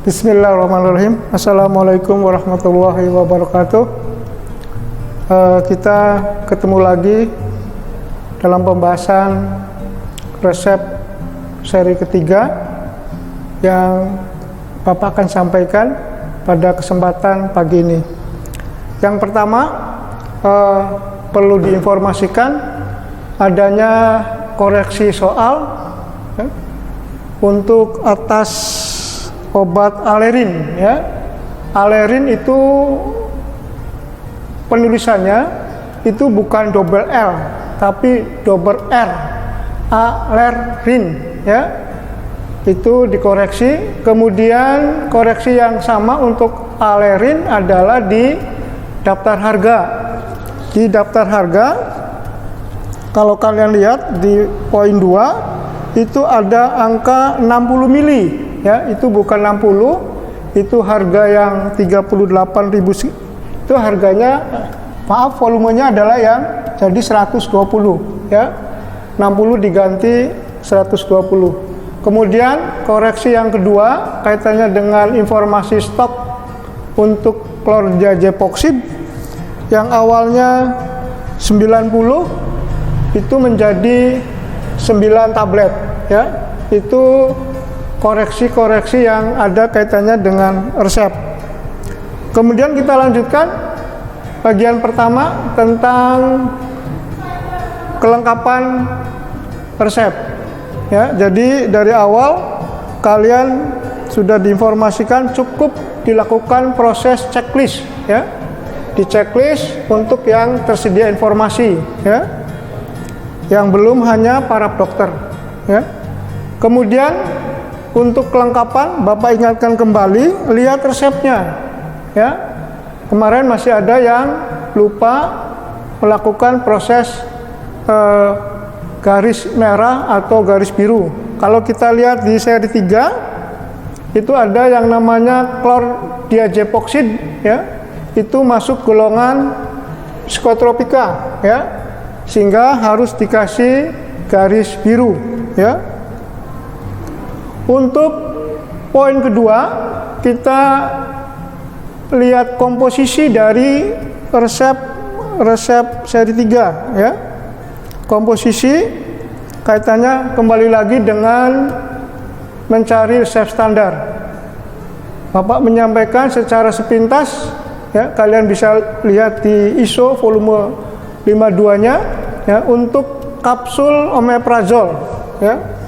Bismillahirrahmanirrahim. Assalamualaikum warahmatullahi wabarakatuh. Kita ketemu lagi dalam pembahasan resep seri ketiga yang Bapak akan sampaikan pada kesempatan pagi ini. Yang pertama, perlu diinformasikan adanya koreksi soal untuk atas obat alerin, ya. Alerin itu penulisannya itu bukan double L tapi double R, alerin, ya. Itu dikoreksi. Kemudian koreksi yang sama untuk alerin adalah di daftar harga. Di daftar harga, kalau kalian lihat di poin 2 itu ada angka 60 mili. Ya, itu bukan 60, itu harga yang 38.000, itu harganya, maaf, volumenya adalah yang jadi 120, ya. 60 diganti 120. Kemudian koreksi yang kedua kaitannya dengan informasi stok untuk klordiazepoxid yang awalnya 90 itu menjadi 9 tablet, ya. Itu koreksi-koreksi yang ada kaitannya dengan resep. Kemudian kita lanjutkan bagian pertama tentang kelengkapan resep. Ya, jadi dari awal kalian sudah diinformasikan cukup dilakukan proses checklist, ya. Di checklist untuk yang tersedia informasi, ya. Yang belum hanya para dokter, ya. Kemudian untuk kelengkapan, Bapak ingatkan kembali, lihat resepnya, ya. Kemarin masih ada yang lupa melakukan proses garis merah atau garis biru. Kalau kita lihat di seri 3, itu ada yang namanya klordiazepoxid, ya. Itu masuk golongan psikotropika, ya. Sehingga harus dikasih garis biru, ya. Untuk poin kedua, kita lihat komposisi dari resep seri 3, ya. Komposisi kaitannya kembali lagi dengan mencari resep standar. Bapak menyampaikan secara sepintas, ya, kalian bisa lihat di ISO volume 52-nya, ya, untuk kapsul omeprazol, ya.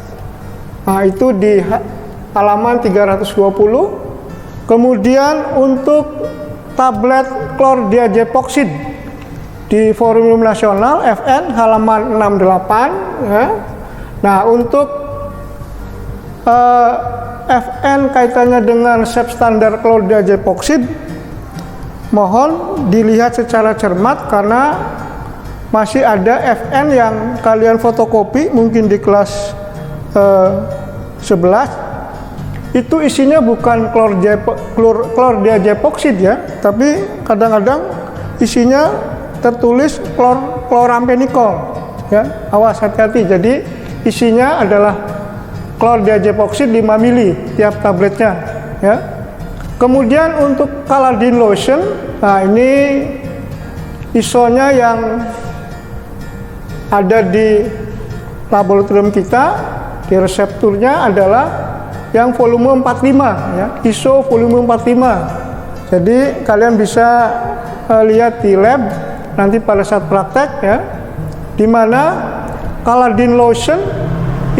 Nah, itu di halaman 320. Kemudian untuk tablet klordiazepoxid di Forum Nasional FN halaman 68, ya. Nah, untuk FN kaitannya dengan resep standar klordiazepoxid, mohon dilihat secara cermat karena masih ada FN yang kalian fotokopi mungkin di kelas 11, itu isinya bukan klordiazepoxid, ya, tapi kadang-kadang isinya tertulis klorampenikol, ya. Awas, hati-hati. Jadi isinya adalah klordiazepoxid 5 mili tiap tabletnya, ya. Kemudian untuk Caladin lotion, nah ini ISO-nya yang ada di laboratorium kita, di resepturnya adalah yang volume 45, ya, ISO volume 45. Jadi kalian bisa lihat di lab nanti pada saat praktek, ya, di mana Caladin lotion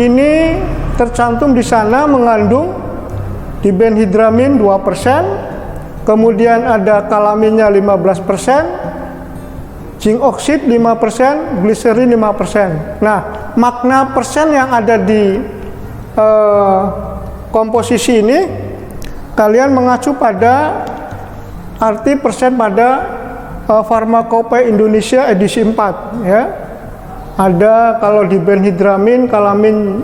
ini tercantum di sana mengandung dibenhidramin 2%, kemudian ada kalaminnya 15%, zinc oxide 5%, gliserin 5%. Nah, makna persen yang ada di komposisi ini, kalian mengacu pada arti persen pada Pharmacopoeia Indonesia edisi 4, ya. Ada kalau dibenhidramin, kalamin,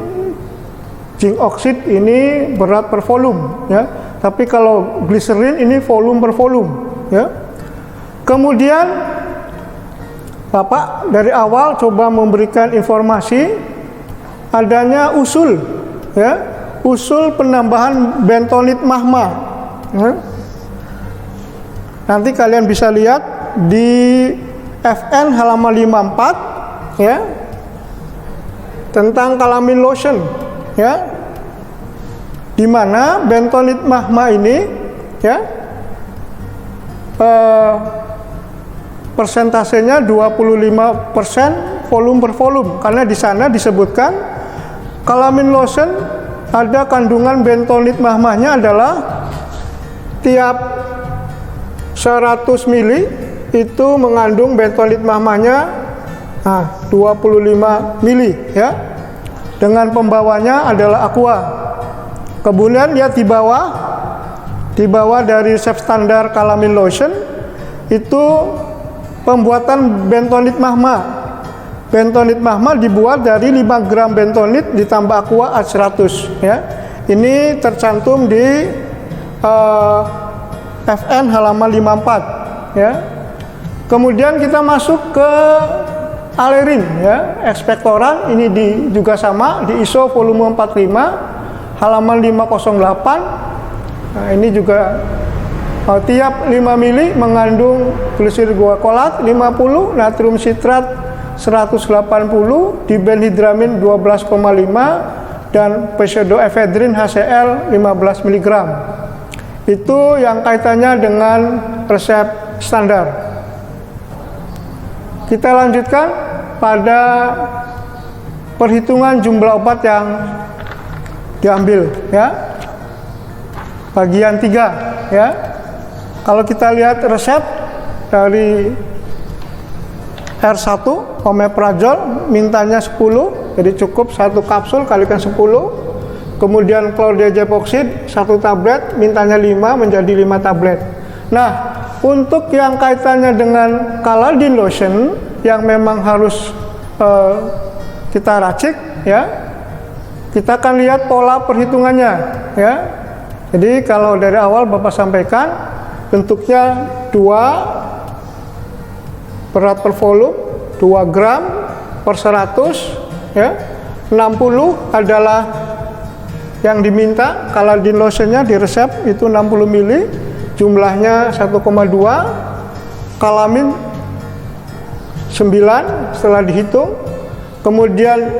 zinc oxide ini berat per volume, ya. Tapi kalau gliserin ini volume per volume, ya. Kemudian Bapak dari awal coba memberikan informasi adanya usul, ya, usul penambahan bentonit mahma. Ya. Nanti kalian bisa lihat di FN halaman 54 ya, tentang calamine lotion ya, di mana bentonit mahma ini ya persentasenya 25% volume per volume, karena di sana disebutkan calamine lotion ada kandungan bentonit mahmanya adalah tiap 100 mili itu mengandung bentonit mahmanya 25 mili ya, dengan pembawanya adalah aqua. Kemudian lihat di bawah dari resep standar calamine lotion itu pembuatan bentonit mahma. Bentonit mahma dibuat dari 5 gram bentonit ditambah aqua A100 ya. Ini tercantum di FN halaman 54 ya. Kemudian kita masuk ke alerin ya, ekspektoran. Ini juga sama di ISO volume 45 halaman 508. Nah, ini juga tiap 5 mili mengandung glisir guakolat 50, natrium sitrat 180, dibenhidramin 12,5 dan pseudoephedrine HCl 15 mg. Itu yang kaitannya dengan resep standar. Kita lanjutkan pada perhitungan jumlah obat yang diambil ya. Bagian 3 ya. Kalau kita lihat resep dari R1 omeprazol mintanya 10, jadi cukup 1 kapsul kalikan 10. Kemudian klordiazepoxid 1 tablet mintanya 5, menjadi 5 tablet. Nah, untuk yang kaitannya dengan caladin lotion yang memang harus kita racik ya, kita akan lihat pola perhitungannya ya. Jadi kalau dari awal Bapak sampaikan bentuknya 2 berat per volume 2 gram per 100 ya. 60 adalah yang diminta caladin lotionnya di resep itu 60 mili, jumlahnya 1,2, kalamin 9 setelah dihitung, kemudian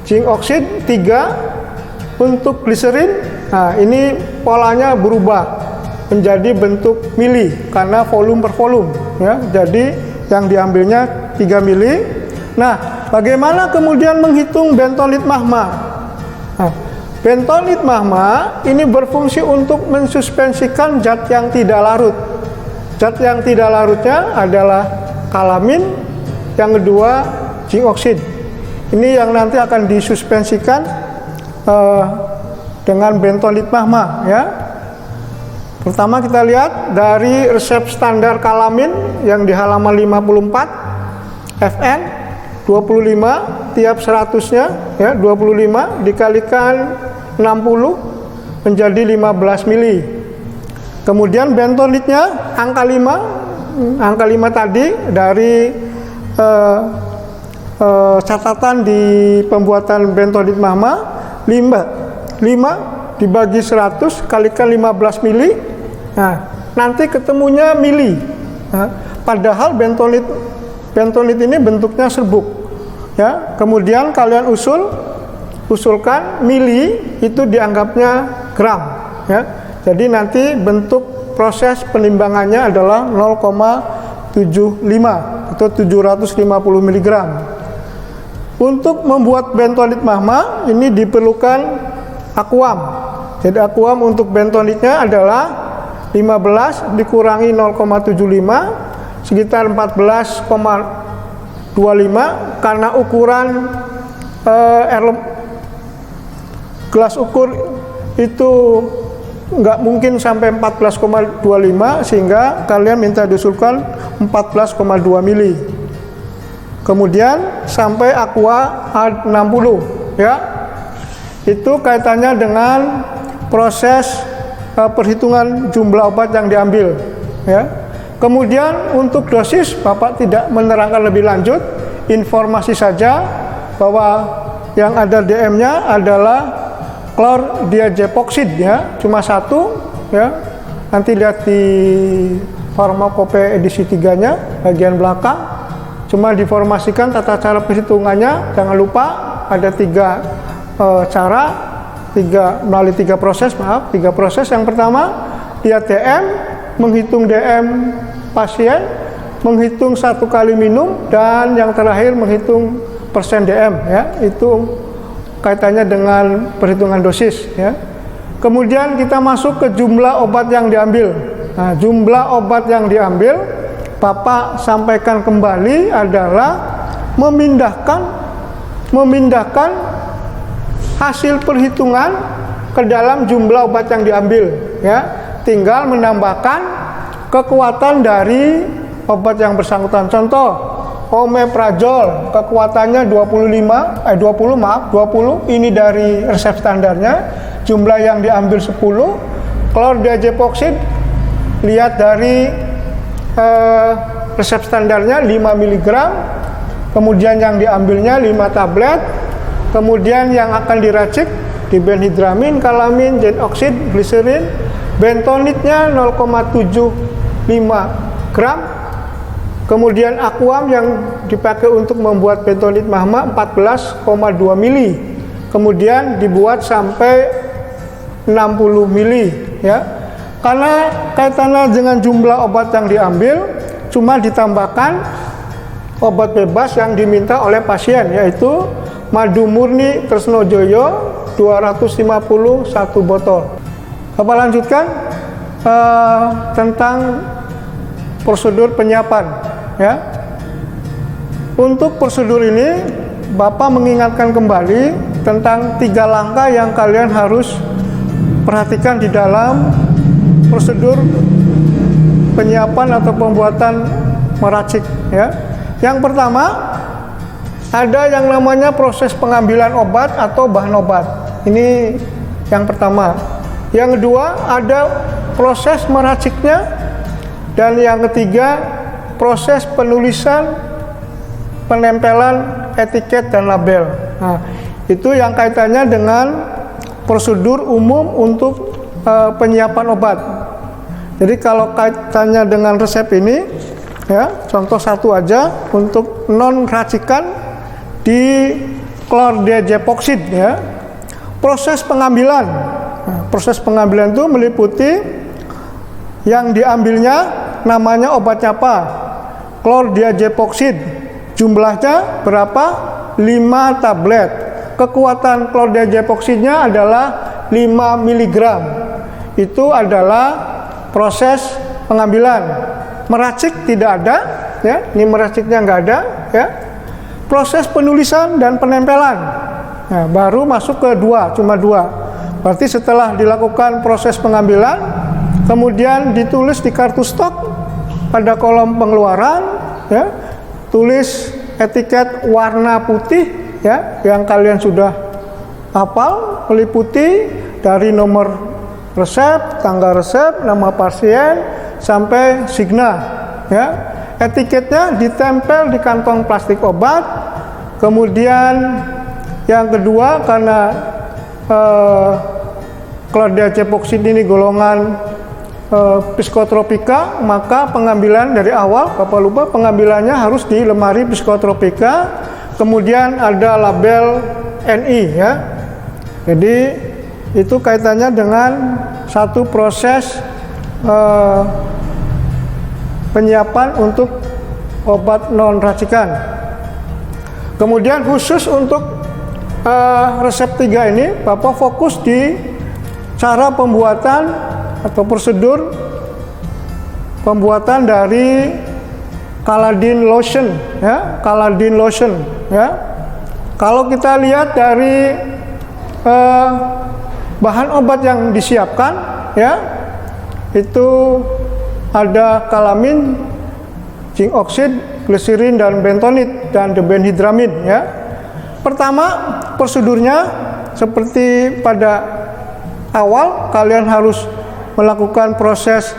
zinc oxide 3, untuk gliserin. Nah, ini polanya berubah menjadi bentuk mili karena volume per volume ya. Jadi yang diambilnya 3 mili. Nah, bagaimana kemudian menghitung bentonit mahma? Nah, bentonit mahma ini berfungsi untuk mensuspensikan zat yang tidak larut. Zat yang tidak larutnya adalah kalamin, yang kedua zinc oxide. Ini yang nanti akan disuspensikan dengan bentonit mahma ya. Pertama kita lihat dari resep standar kalamin yang di halaman 54 FN 25 tiap 100-nya ya, 25 dikalikan 60 menjadi 15 mili. Kemudian bentonitnya angka 5 tadi dari catatan di pembuatan bentonit mahma 5 dibagi 100 kalikan 15 mili. Nah, nanti ketemunya mili. Nah, padahal bentonit ini bentuknya serbuk. Ya, kemudian kalian usulkan mili itu dianggapnya gram. Ya, jadi nanti bentuk proses penimbangannya adalah 0,75 atau 750 mg. Untuk membuat bentonit mahma ini diperlukan akuam. Jadi akuam untuk bentonitnya adalah 15 dikurangi 0,75 sekitar 14,25, karena ukuran gelas ukur itu nggak mungkin sampai 14,25, sehingga kalian minta diusulkan 14,2 mili. Kemudian sampai aqua A60 ya. Itu kaitannya dengan proses perhitungan jumlah obat yang diambil ya. Kemudian untuk dosis Bapak tidak menerangkan lebih lanjut, informasi saja bahwa yang ada DM-nya adalah klordiazepoxid ya, cuma satu ya. Nanti lihat di farmakope edisi 3-nya bagian belakang. Cuma diformasikan tata cara perhitungannya. Jangan lupa ada 3 cara, melalui 3 proses, tiga proses. Yang pertama, lihat DM, menghitung DM pasien, menghitung 1 kali minum, dan yang terakhir menghitung persen DM ya. Itu kaitannya dengan perhitungan dosis ya. Kemudian kita masuk ke jumlah obat yang diambil. Nah, jumlah obat yang diambil, Bapak sampaikan kembali adalah memindahkan hasil perhitungan ke dalam jumlah obat yang diambil ya. Tinggal menambahkan kekuatan dari obat yang bersangkutan. Contoh, omeprazol kekuatannya 20, ini dari resep standarnya, jumlah yang diambil 10. Klordiazepoxid lihat dari resep standarnya 5 mg, kemudian yang diambilnya 5 tablet, kemudian yang akan diracik dibenhidramin, kalamin, jet oksid, gliserin, bentonitnya 0,75 gram, kemudian akuam yang dipakai untuk membuat bentonit mahma 14,2 mili, kemudian dibuat sampai 60 mili ya. Karena kaitannya dengan jumlah obat yang diambil, cuma ditambahkan obat bebas yang diminta oleh pasien, yaitu madu murni Tresnojoyo 251 botol. Bapak lanjutkan tentang prosedur penyiapan ya. Untuk prosedur ini Bapak mengingatkan kembali tentang 3 langkah yang kalian harus perhatikan di dalam prosedur penyiapan atau pembuatan meracik ya. Yang pertama, ada yang namanya proses pengambilan obat atau bahan obat. Ini yang pertama. Yang kedua, ada proses meraciknya, dan yang ketiga, proses penulisan, penempelan etiket dan label. Nah, itu yang kaitannya dengan prosedur umum untuk penyiapan obat. Jadi kalau kaitannya dengan resep ini ya, contoh satu aja untuk non racikan di klordiazepoxid ya. Proses pengambilan. Nah, proses pengambilan itu meliputi yang diambilnya namanya obatnya apa? Klordiazepoxid. Jumlahnya berapa? 5 tablet. Kekuatan klordiazepoxidnya adalah 5 mg. Itu adalah proses pengambilan. Meracik tidak ada ya. Ini meraciknya nggak ada ya. Proses penulisan dan penempelan. Nah, baru masuk ke 2, cuma 2. Berarti setelah dilakukan proses pengambilan, kemudian ditulis di kartu stok pada kolom pengeluaran ya, tulis etiket warna putih ya, yang kalian sudah hafal, meliputi dari nomor resep, tanggal resep, nama pasien sampai signa ya. Etiketnya ditempel di kantong plastik obat. Kemudian yang kedua, karena klordiazepoxid ini golongan psikotropika, maka pengambilan dari awal, Bapak lupa, pengambilannya harus di lemari psikotropika. Kemudian ada label NI ya. Jadi itu kaitannya dengan satu proses penyiapan untuk obat non racikan. Kemudian khusus untuk resep 3 ini, Bapak fokus di cara pembuatan atau prosedur pembuatan dari Caladin lotion ya, Caladin lotion ya. Kalau kita lihat dari bahan obat yang disiapkan ya, itu ada kalamin, zinc oxide, gliserin dan bentonit dan dibenhidramin ya. Pertama, prosedurnya seperti pada awal, kalian harus melakukan proses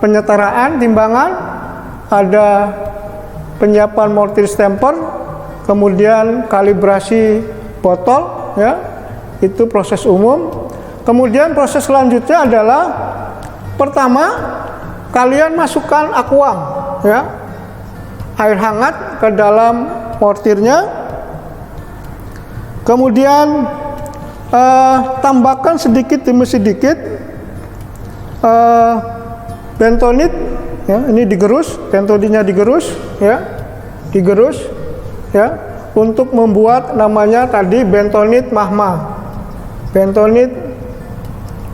penyetaraan timbangan, ada penyiapan mortir stemper, kemudian kalibrasi botol ya. itu proses umum. Kemudian proses selanjutnya adalah pertama kalian masukkan aquam, ya, air hangat ke dalam mortirnya. Kemudian tambahkan sedikit demi sedikit bentonit, ya, ini digerus, bentonitnya digerus, ya, digerus, ya, untuk membuat namanya tadi bentonit mahma, bentonit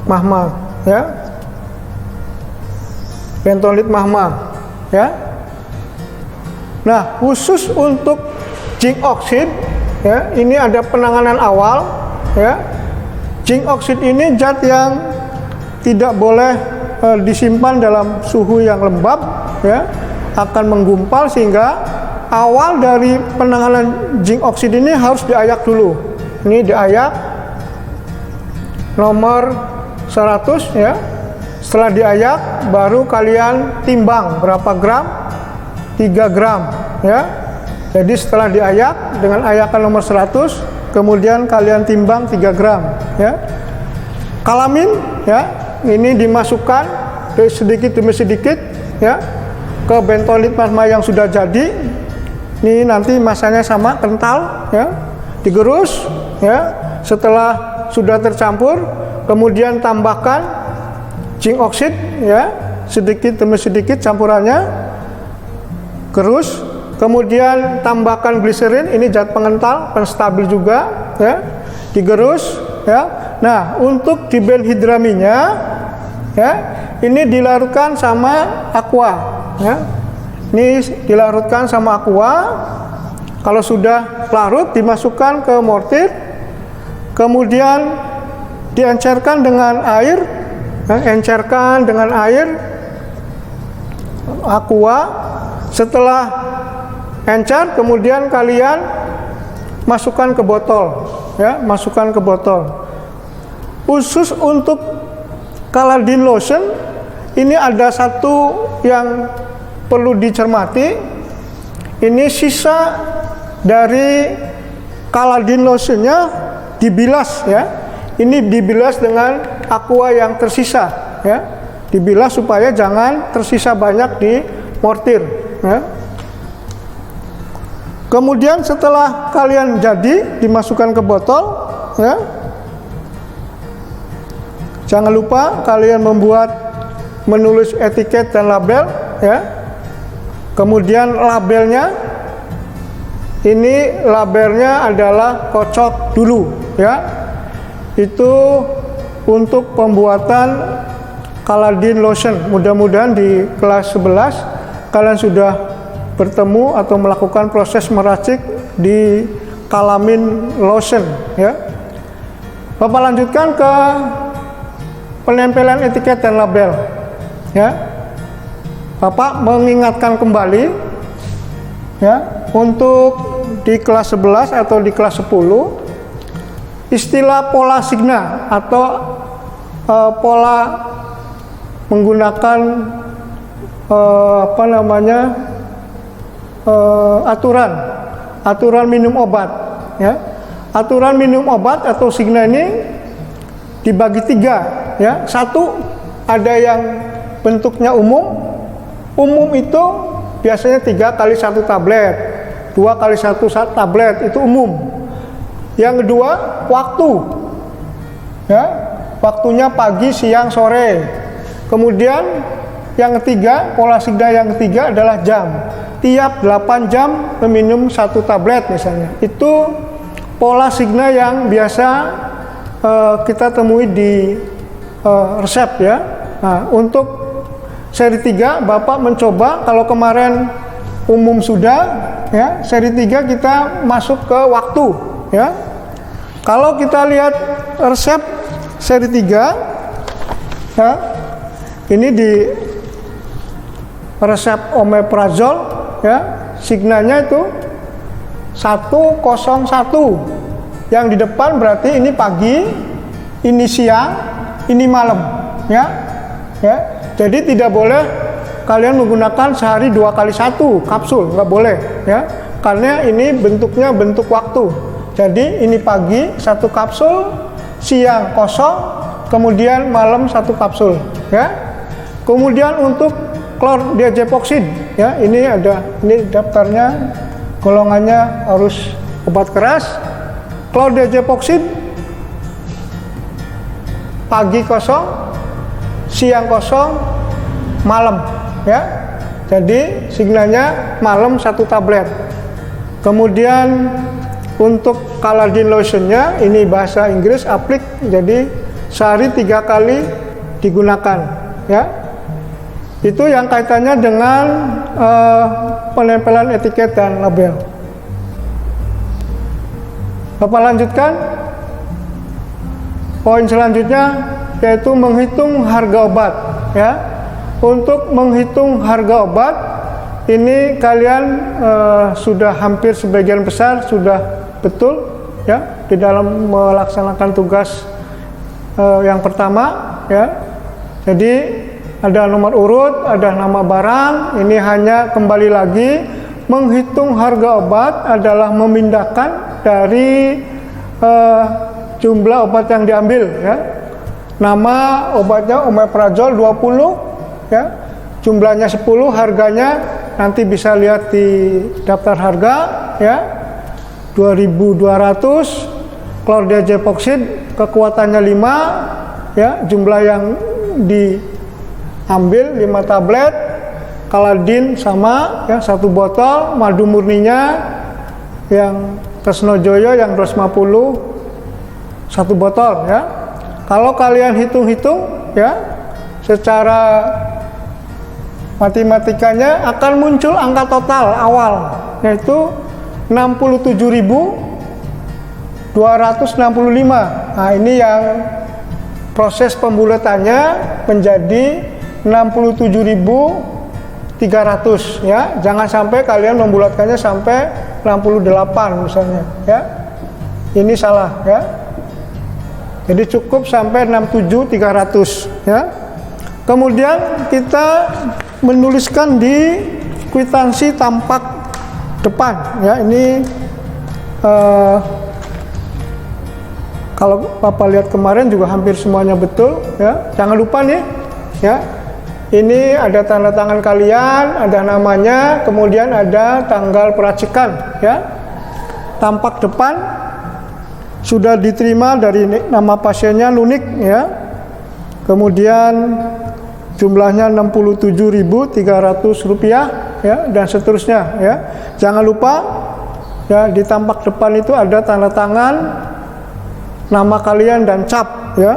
mahma, ya, bentonit mahma, ya. Nah, khusus untuk zinc oxide, ya, ini ada penanganan awal, ya. Zinc oxide ini zat yang tidak boleh disimpan dalam suhu yang lembab, ya, akan menggumpal, sehingga awal dari penanganan zinc oxide ini harus diayak dulu. Ini diayak nomor 100, ya. Setelah diayak baru kalian timbang berapa gram, 3 gram, ya. Jadi setelah diayak dengan ayakan nomor 100, kemudian kalian timbang 3 gram, ya. Kalamin, ya, ini dimasukkan sedikit demi sedikit, ya, ke bentonit mahma yang sudah jadi. Ini nanti masanya sama, kental, ya, digerus, ya. Setelah sudah tercampur, kemudian tambahkan zinc oxide, ya, sedikit demi sedikit campurannya, gerus. Kemudian tambahkan gliserin, ini zat pengental, penstabil juga, ya, digerus, ya. Nah, untuk dibenhidraminya, ya, ini dilarutkan sama aqua, ya. Ini dilarutkan sama aqua. Kalau sudah larut, dimasukkan ke mortir, kemudian diencerkan dengan air, ya, encerkan dengan air aqua. Setelah encer, kemudian kalian masukkan ke botol, ya, masukkan ke botol. Khusus untuk Caladin lotion, ini ada satu yang perlu dicermati. Ini sisa dari Caladin lotionnya dibilas, ya. Ini dibilas dengan aqua yang tersisa, ya. Dibilas supaya jangan tersisa banyak di mortir, ya. Kemudian setelah kalian jadi, dimasukkan ke botol, ya. Jangan lupa kalian menulis etiket dan label, ya. Kemudian labelnya, ini labelnya adalah kocok dulu, ya. Itu untuk pembuatan Caladin lotion. Mudah-mudahan di kelas 11 kalian sudah bertemu atau melakukan proses meracik di Caladin lotion, ya. Bapak lanjutkan ke penempelan etiket dan label, ya. Bapak mengingatkan kembali, ya, untuk di kelas 11 atau di kelas 10 istilah pola signa atau pola menggunakan aturan minum obat, ya. Aturan minum obat atau signa ini dibagi 3, ya. Satu, ada yang bentuknya umum. Umum itu biasanya 3 kali 1 tablet, 2 kali 1 tablet, itu umum. Yang kedua, waktu, ya, waktunya pagi, siang, sore. Kemudian yang ketiga, pola signa yang ketiga adalah jam. Tiap 8 jam meminum 1 tablet misalnya. Itu pola signa yang biasa kita temui di resep, ya. Nah, untuk seri 3 Bapak mencoba, kalau kemarin umum sudah, ya, seri 3 kita masuk ke waktu, ya. Kalau kita lihat resep seri 3, ya, ini di resep omeprazol, ya, signanya itu 101. Yang di depan berarti ini pagi, ini siang, ini malam, ya. Ya. Jadi tidak boleh kalian menggunakan sehari 2 kali 1 kapsul, nggak boleh, ya. Karena ini bentuknya bentuk waktu. Jadi ini pagi 1 kapsul, siang kosong, kemudian malam 1 kapsul, ya. Kemudian untuk klordiazepoxid, ya, ini daftarnya, golongannya harus obat keras. Klordiazepoxid pagi kosong, siang kosong, malam, ya. Jadi signalnya malam 1 tablet. Kemudian untuk Caladin lotionnya, ini bahasa Inggris, aplik, jadi sehari 3 kali digunakan, ya. Itu yang kaitannya dengan penempelan etiket dan label. Bapak lanjutkan. Poin selanjutnya yaitu menghitung harga obat, ya. Untuk menghitung harga obat ini kalian sudah hampir sebagian besar sudah betul, ya, di dalam melaksanakan tugas yang pertama, ya. Jadi ada nomor urut, ada nama barang. Ini hanya kembali lagi menghitung harga obat adalah memindahkan dari jumlah obat yang diambil, ya. Nama obatnya omeprazol 20, ya. Jumlahnya 10, harganya nanti bisa lihat di daftar harga, ya. 2.200. Klordiazepoxid kekuatannya 5, ya. Jumlah yang diambil 5 tablet. Caladin sama, ya, 1 botol. Madu murninya yang Tresnojoyo yang 250 1 botol, ya. Kalau kalian hitung-hitung, ya, secara matematikanya akan muncul angka total awal, yaitu 67.265. Nah, ini yang proses pembulatannya menjadi 67.300, ya. Jangan sampai kalian membulatkannya sampai 68 misalnya, ya. Ini salah, ya. Jadi cukup sampai 67.300, ya. Kemudian kita menuliskan di kwitansi tampak depan, ya. Ini kalau Bapak lihat kemarin juga hampir semuanya betul, ya. Jangan lupa nih, ya. Ini ada tanda tangan kalian, ada namanya, kemudian ada tanggal peracikan, ya. Tampak depan sudah diterima dari nama pasiennya Lunik, ya. Kemudian jumlahnya 67.300 rupiah, ya, dan seterusnya, ya. Jangan lupa, ya, di tampak depan itu ada tanda tangan, nama kalian dan cap, ya.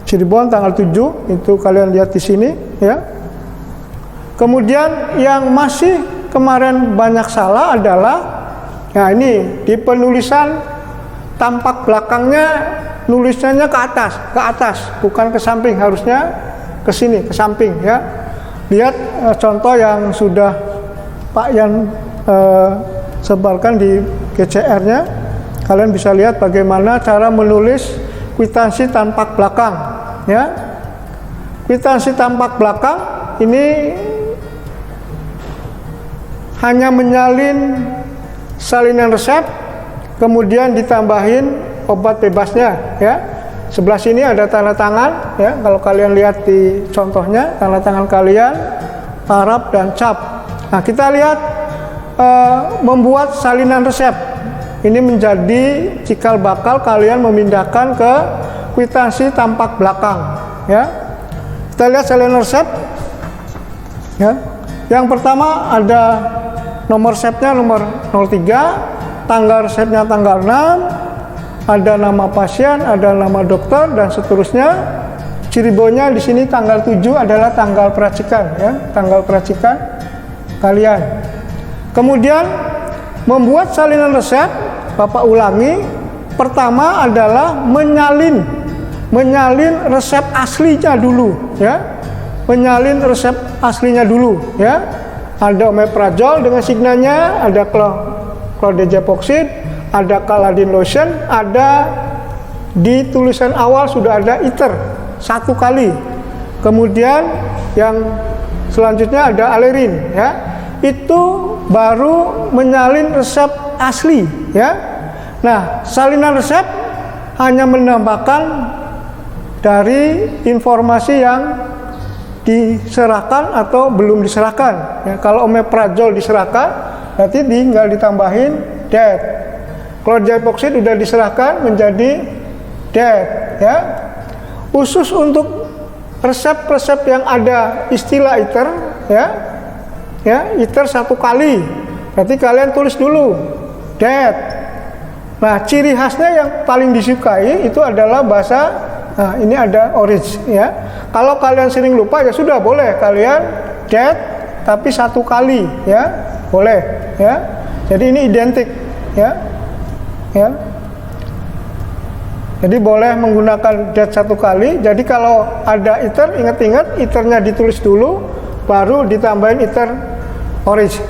Cirebon tanggal 7, itu kalian lihat di sini, ya. Kemudian yang masih kemarin banyak salah adalah, nah, ini di penulisan tampak belakangnya nulisannya ke atas, bukan ke samping, harusnya ke sini, ke samping, ya. Lihat contoh yang sudah Pak Yan sebarkan di GCR-nya. Kalian bisa lihat bagaimana cara menulis kwitansi tampak belakang, ya. Kwitansi tampak belakang ini hanya menyalin salinan resep, kemudian ditambahin obat bebasnya, ya. Sebelah sini ada tanda tangan, ya. Kalau kalian lihat di contohnya, tanda tangan kalian, paraf dan cap. Nah, kita lihat membuat salinan resep. Ini menjadi cikal bakal kalian memindahkan ke kwitansi tampak belakang, ya. Kita lihat salinan resep, ya. Yang pertama ada nomor resepnya nomor 03. Tanggal resepnya tanggal 6, ada nama pasien, ada nama dokter, dan seterusnya. Cirebonnya di sini tanggal 7 adalah tanggal peracikan, ya, tanggal peracikan kalian. Kemudian membuat salinan resep, Bapak ulangi. Pertama adalah menyalin resep aslinya dulu, ya. Menyalin resep aslinya dulu, ya. Ada omeprazol dengan signanya, ada klordiazepoxid, ada Caladin lotion, ada di tulisan awal sudah ada iter 1 kali. Kemudian yang selanjutnya ada alerin, ya. Itu baru menyalin resep asli, ya. Nah, salinan resep hanya menambahkan dari informasi yang diserahkan atau belum diserahkan. Ya, kalau omeprazol diserahkan, berarti tinggal ditambahin DET. Kalau diazepoxid sudah diserahkan menjadi DET. Ya. Khusus untuk resep-resep yang ada istilah ITER, ya ITER 1 kali. Berarti kalian tulis dulu DET. Nah, ciri khasnya yang paling disukai itu adalah bahasa. Nah, ini ada orange, ya. Kalau kalian sering lupa, ya sudah, boleh kalian DET tapi 1 kali, ya, boleh, ya. Jadi ini identik, ya. Jadi boleh menggunakan DET 1 kali. Jadi kalau ada ITER, ingat-ingat ITER-nya ditulis dulu, baru ditambahin ITER orange.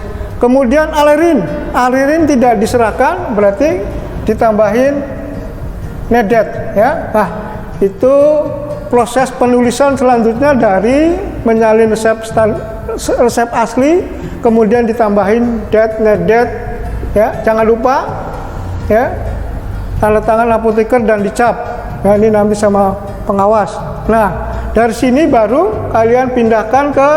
Kemudian alerin tidak diserahkan, berarti ditambahin NEDET, ya. Nah, itu proses penulisan selanjutnya dari menyalin resep asli, kemudian ditambahin DET, NEDET, ya. Jangan lupa, ya, tanda tangan apoteker dan dicap. Nah, ini nanti sama pengawas. Nah, dari sini baru kalian pindahkan ke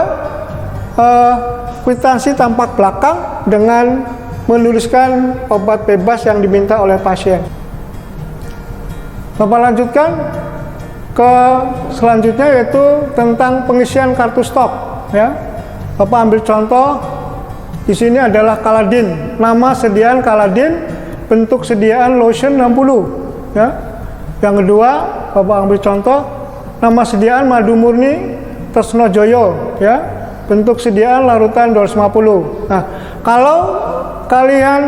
kwitansi tampak belakang dengan menuliskan obat bebas yang diminta oleh pasien. Bapak lanjutkan ke selanjutnya, yaitu tentang pengisian kartu stok, ya. Bapak ambil contoh di sini adalah Kaladin, nama sediaan Kaladin, bentuk sediaan lotion 60, ya. Yang kedua, Bapak ambil contoh nama sediaan madu murni Tresnojoyo, ya, bentuk sediaan larutan 250. Nah, kalau kalian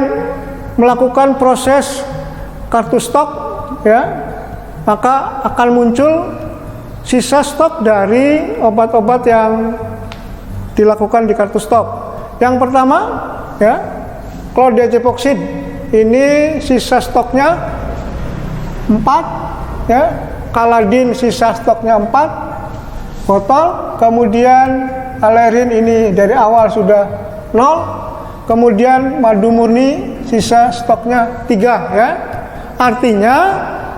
melakukan proses kartu stok, ya, maka akan muncul sisa stok dari obat-obat yang dilakukan di kartu stok. Yang pertama, ya, chlordiazepoxid. Ini sisa stoknya 4, ya. Kaladin sisa stoknya 4 botol. Kemudian alerin ini dari awal sudah 0. Kemudian madu murni sisa stoknya 3, ya. Artinya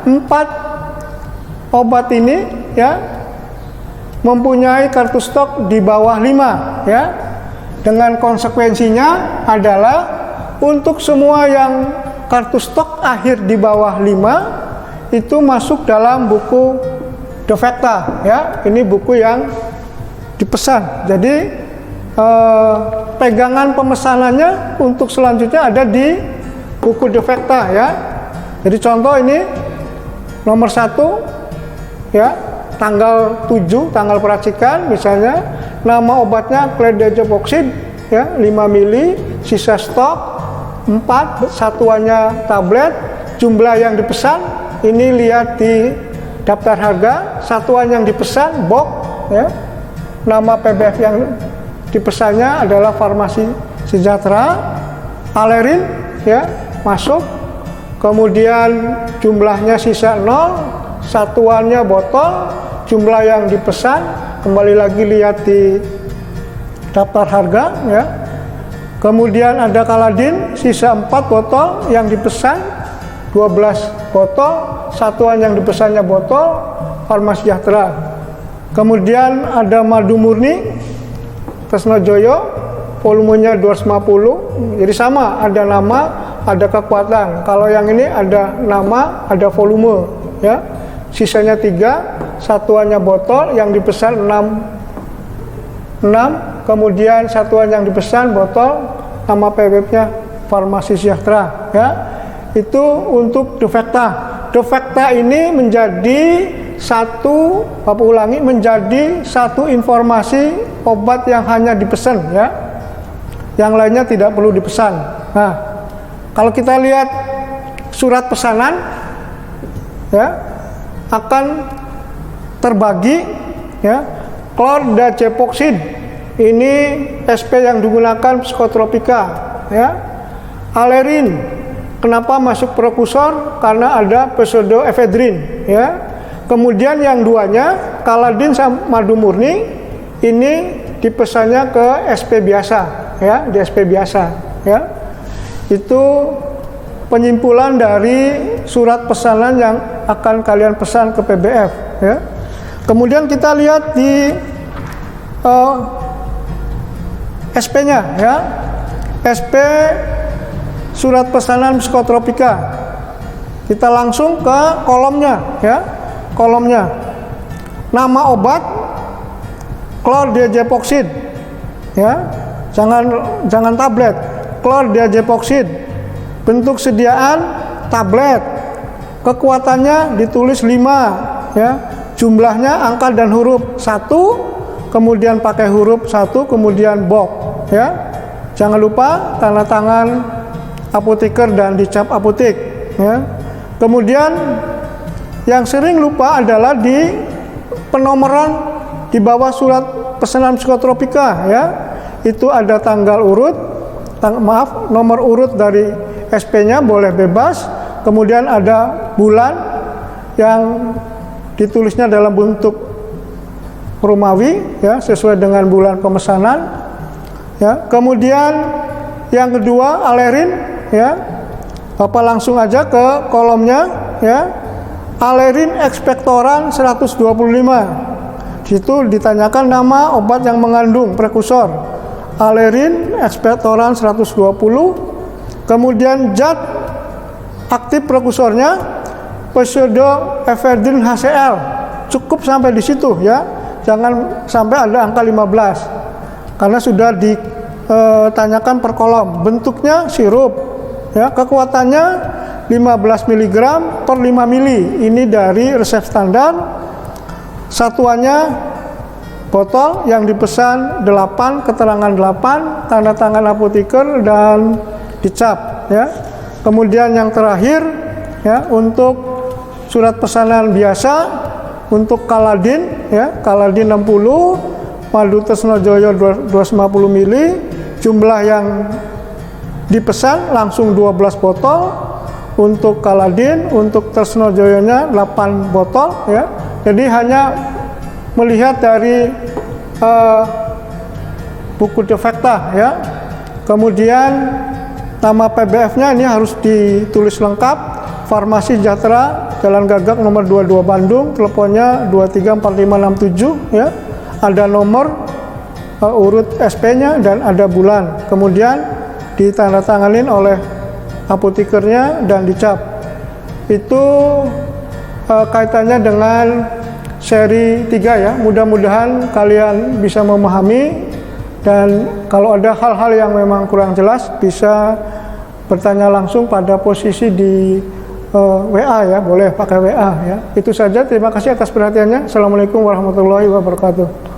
4 obat ini, ya, mempunyai kartu stok di bawah 5, ya. Dengan konsekuensinya adalah untuk semua yang kartu stok akhir di bawah 5 itu masuk dalam buku Defekta, ya. Ini buku yang dipesan. Jadi pegangan pemesanannya untuk selanjutnya ada di buku Defekta, ya. Jadi contoh ini nomor 1, ya, tanggal 7, tanggal peracikan, misalnya nama obatnya chlordiazepoxid, ya, 5 mili, sisa stok 4, satuannya tablet, jumlah yang dipesan ini lihat di daftar harga, satuan yang dipesan box, ya, nama PBF yang dipesannya adalah Farmasi Sejahtera, alerin, ya, masuk, kemudian jumlahnya sisa 0, satuannya botol, jumlah yang dipesan kembali lagi lihat di daftar harga, ya. Kemudian ada Kaladin sisa 4 botol, yang dipesan 12 botol, satuan yang dipesannya botol, Farmasi Sejahtera. Kemudian ada madu murni Tresnojoyo, volumenya 250, jadi sama, ada nama, ada kekuatan. Kalau yang ini ada nama, ada volume, ya. Sisanya 3, satuannya botol, yang dipesan 6, kemudian satuan yang dipesan botol, nama PBF-nya Farmasi Sejahtera, ya. Itu untuk Defekta. Defekta ini menjadi satu, Bapak ulangi, menjadi satu informasi obat yang hanya dipesan, ya. Yang lainnya tidak perlu dipesan. Nah, kalau kita lihat surat pesanan, ya, akan terbagi, ya. Chlordiazepoxid ini SP yang digunakan psikotropika, ya. Alerin, kenapa masuk prekursor? Karena ada pseudoephedrine, ya. Kemudian yang duanya, Kaladin sama madu murni, ini dipesannya ke SP biasa, ya, di SP biasa, ya. Itu penyimpulan dari surat pesanan yang akan kalian pesan ke PBF ya. Kemudian kita lihat di SP-nya ya. SP surat pesanan psikotropika. Kita langsung ke kolomnya ya. Kolomnya. Nama obat klordiazepoksid ya. Jangan tablet. Klordiazepoksid. Bentuk sediaan tablet. Kekuatannya ditulis 5 ya. Jumlahnya angka dan huruf 1, kemudian pakai huruf 1, kemudian box ya. Jangan lupa tanda tangan apoteker dan dicap apotek ya. Kemudian yang sering lupa adalah di penomoran di bawah surat pesanan psikotropika ya. Itu ada tanggal urut, nomor urut dari SP-nya boleh bebas. Kemudian ada bulan yang ditulisnya dalam bentuk Romawi ya, sesuai dengan bulan pemesanan ya. Kemudian yang kedua alerin ya. Bapak langsung aja ke kolomnya ya. Alerin ekspektoran 125. Di situ ditanyakan nama obat yang mengandung prekursor. Alerin ekspektoran 120. Kemudian zat aktif prekursornya pseudoephedrine HCl. Cukup sampai di situ ya. Jangan sampai ada angka 15. Karena sudah ditanyakan per kolom. Bentuknya sirup ya. Kekuatannya 15 mg per 5 mili. Ini dari resep standar. Satuannya botol yang dipesan 8, keterangan 8, tanda tangan apoteker dan dicap ya. Kemudian yang terakhir ya, untuk surat pesanan biasa untuk Kaladin ya, Kaladin 60, madu Tresnojoyo 250 ml, jumlah yang dipesan langsung 12 botol. Untuk Kaladin, untuk Tresnojoyonya 8 botol ya. Jadi hanya melihat dari buku defekta ya. Kemudian nama PBF-nya ini harus ditulis lengkap. Farmasi Sejahtera, Jalan Gagak nomor 22 Bandung, teleponnya 234567 ya. Ada nomor urut SP-nya dan ada bulan. Kemudian ditandatanganin oleh apotekernya dan dicap. Itu kaitannya dengan seri 3 ya. Mudah-mudahan kalian bisa memahami, dan kalau ada hal-hal yang memang kurang jelas bisa bertanya langsung pada posisi di WA ya, boleh pakai WA ya. Itu saja, terima kasih atas perhatiannya. Assalamualaikum warahmatullahi wabarakatuh.